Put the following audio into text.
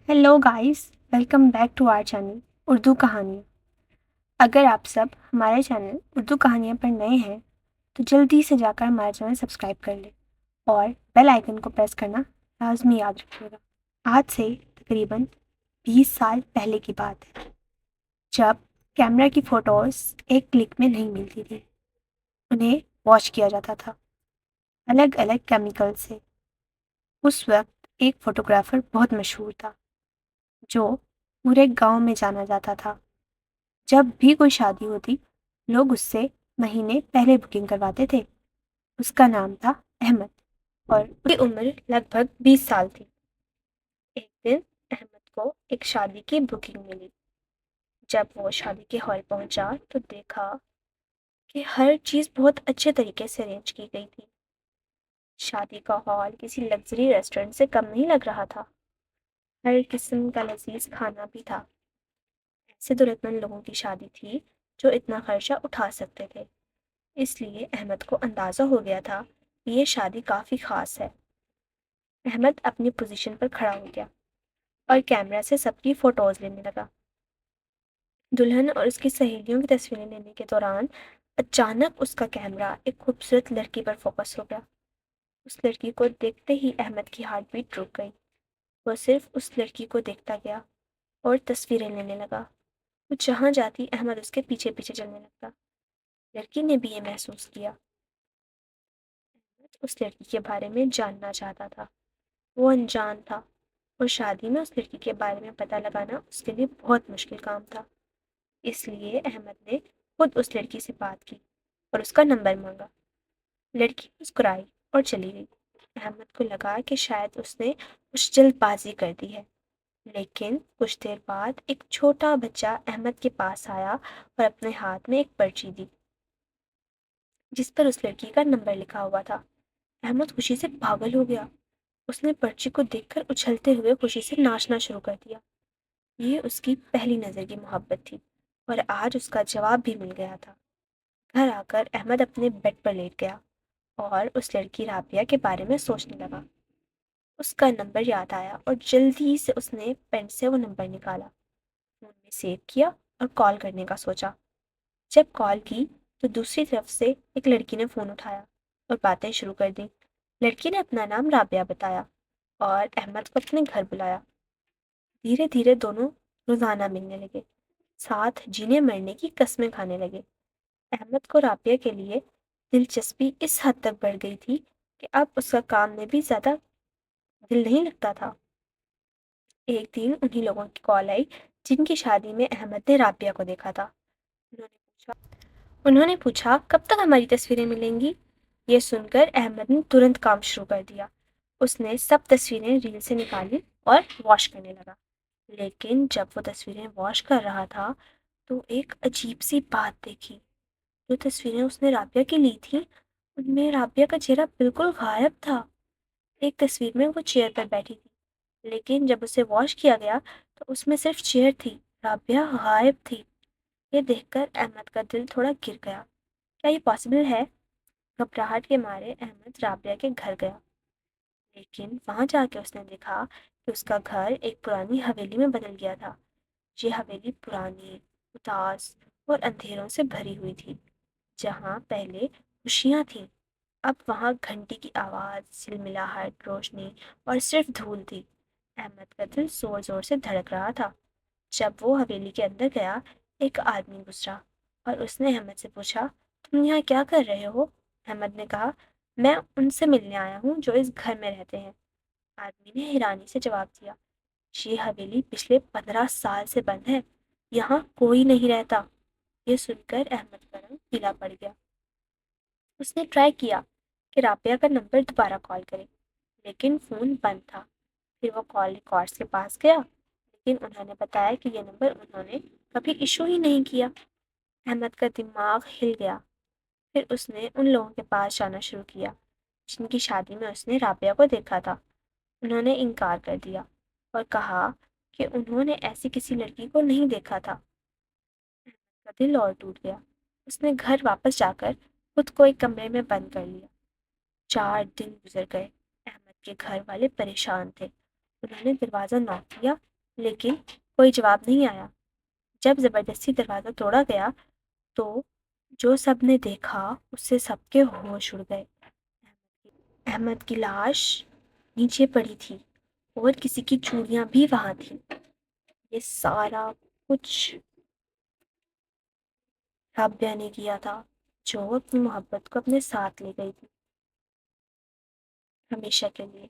Hello guys, welcome back to our channel Urdu Kahani. अगर आप सब हमारे चैनल उर्दू कहानियाँ पर नए हैं तो जल्दी से जाकर हमारा चैनल सब्सक्राइब कर लें और बेल आइकन को प्रेस करना लाजमी याद रखिएगा। आज से तकरीबन 20 साल पहले की बात है, जब कैमरा की फ़ोटोज़ एक क्लिक में नहीं मिलती थी। उन्हें वॉश किया जाता था अलग अलग केमिकल से। उस वक्त एक फ़ोटोग्राफ़र बहुत मशहूर था जो पूरे गांव में जाना जाता था। जब भी कोई शादी होती, लोग उससे महीने पहले बुकिंग करवाते थे। उसका नाम था अहमद और उसकी उम्र लगभग 20 साल थी। एक दिन अहमद को एक शादी की बुकिंग मिली। जब वो शादी के हॉल पहुंचा तो देखा कि हर चीज़ बहुत अच्छे तरीके से अरेंज की गई थी। शादी का हॉल किसी लग्जरी रेस्टोरेंट से कम नहीं लग रहा था। हर किस्म का लजीज खाना भी था। ऐसे जरूरतमंद लोगों की शादी थी जो इतना खर्चा उठा सकते थे। इसलिए अहमद को अंदाज़ा हो गया था कि ये शादी काफ़ी ख़ास है। अहमद अपनी पोजीशन पर खड़ा हो गया और कैमरा से सबकी फ़ोटोज़ लेने लगा। दुल्हन और उसकी सहेलियों की तस्वीरें लेने के दौरान अचानक उसका कैमरा एक खूबसूरत लड़की पर फोकस हो गया। उस लड़की को देखते ही अहमद की हार्ट बीट रुक गई। वो सिर्फ उस लड़की को देखता गया और तस्वीरें लेने लगा। वो जहाँ जाती अहमद उसके पीछे पीछे चलने लगता। लड़की ने भी ये महसूस किया। अहमद उस लड़की के बारे में जानना चाहता था। वो अनजान था और शादी में उस लड़की के बारे में पता लगाना उसके लिए बहुत मुश्किल काम था। इसलिए अहमद ने खुद उस लड़की से बात की और उसका नंबर मांगा। लड़की मुस्कुराई और चली गई। अहमद को लगा कि शायद उसने कुछ जल्दबाजी कर दी है। लेकिन कुछ देर बाद एक छोटा बच्चा अहमद के पास आया और अपने हाथ में एक पर्ची दी जिस पर उस लड़की का नंबर लिखा हुआ था। अहमद खुशी से पागल हो गया। उसने पर्ची को देखकर उछलते हुए खुशी से नाचना शुरू कर दिया। ये उसकी पहली नज़र की मोहब्बत थी और आज उसका जवाब भी मिल गया था। घर आकर अहमद अपने बेड पर लेट गया और उस लड़की राबिया के बारे में सोचने लगा। उसका नंबर याद आया और जल्दी से उसने पेन से वो नंबर निकाला, फोन में सेव किया और कॉल करने का सोचा। जब कॉल की तो दूसरी तरफ से एक लड़की ने फ़ोन उठाया और बातें शुरू कर दी। लड़की ने अपना नाम राबिया बताया और अहमद को अपने घर बुलाया। धीरे धीरे दोनों रोजाना मिलने लगे, साथ जीने मरने की कस्में खाने लगे। अहमद को राबिया के लिए दिलचस्पी इस हद तक बढ़ गई थी कि अब उसका काम में भी ज्यादा दिल नहीं लगता था। एक दिन उन्हीं लोगों की कॉल आई जिनकी शादी में अहमद ने राबिया को देखा था। उन्होंने पूछा कब तक हमारी तस्वीरें मिलेंगी। ये सुनकर अहमद ने तुरंत काम शुरू कर दिया। उसने सब तस्वीरें रील से निकाली और वॉश करने लगा। लेकिन जब वो तस्वीरें वॉश कर रहा था तो एक अजीब सी बात देखी। जो तस्वीरें उसने राबिया की ली थी उनमें राबिया का चेहरा बिल्कुल गायब था। एक तस्वीर में वो चेयर पर बैठी थी, लेकिन जब उसे वॉश किया गया तो उसमें सिर्फ चेयर थी, राबिया गायब थी। ये देखकर अहमद का दिल थोड़ा गिर गया। क्या ये पॉसिबल है? घबराहट के मारे अहमद राबिया के घर गया, लेकिन वहां जाके उसने देखा कि उसका घर एक पुरानी हवेली में बदल गया था। ये हवेली पुरानी, उदास और अंधेरों से भरी हुई थी। जहाँ पहले खुशियाँ थीं, अब वहाँ घंटी की आवाज़, झिलमिलाहट, रोशनी और सिर्फ धूल थी। अहमद का दिल जोर जोर से धड़क रहा था। जब वो हवेली के अंदर गया, एक आदमी गुजरा और उसने अहमद से पूछा, तुम यहाँ क्या कर रहे हो? अहमद ने कहा, मैं उनसे मिलने आया हूँ जो इस घर में रहते हैं। आदमी ने हैरानी से जवाब दिया, ये हवेली पिछले 15 साल से बंद है, यहाँ कोई नहीं रहता। ये सुनकर अहमद का रंग पीला पड़ गया। उसने ट्राई किया कि राबिया का नंबर दोबारा कॉल करे, लेकिन फ़ोन बंद था। फिर वो कॉल रिकॉर्ड्स के पास गया, लेकिन उन्होंने बताया कि ये नंबर उन्होंने कभी इशू ही नहीं किया। अहमद का दिमाग हिल गया। फिर उसने उन लोगों के पास जाना शुरू किया जिनकी शादी में उसने राबिया को देखा था। उन्होंने इनकार कर दिया और कहा कि उन्होंने ऐसी किसी लड़की को नहीं देखा था। का दिल और टूट गया। उसने घर वापस जाकर खुद को एक कमरे में बंद कर लिया। 4 दिन गुजर गए। अहमद के घर वाले परेशान थे। उन्होंने दरवाज़ा नॉक किया, لیکن کوئی جواب نہیں آیا۔ جب زبردستی دروازہ توڑا گیا تو جو سب نے دیکھا اس سے سب کے ہوش اڑ گئے۔ احمد کی لاش نیچے پڑی تھی اور کسی کی چوڑیاں بھی وہاں تھیں۔ یہ سارا کچھ رابعہ نے کیا تھا، جو اپنی محبت کو اپنے ساتھ لے گئی تھی، ہمیشہ کے لیے۔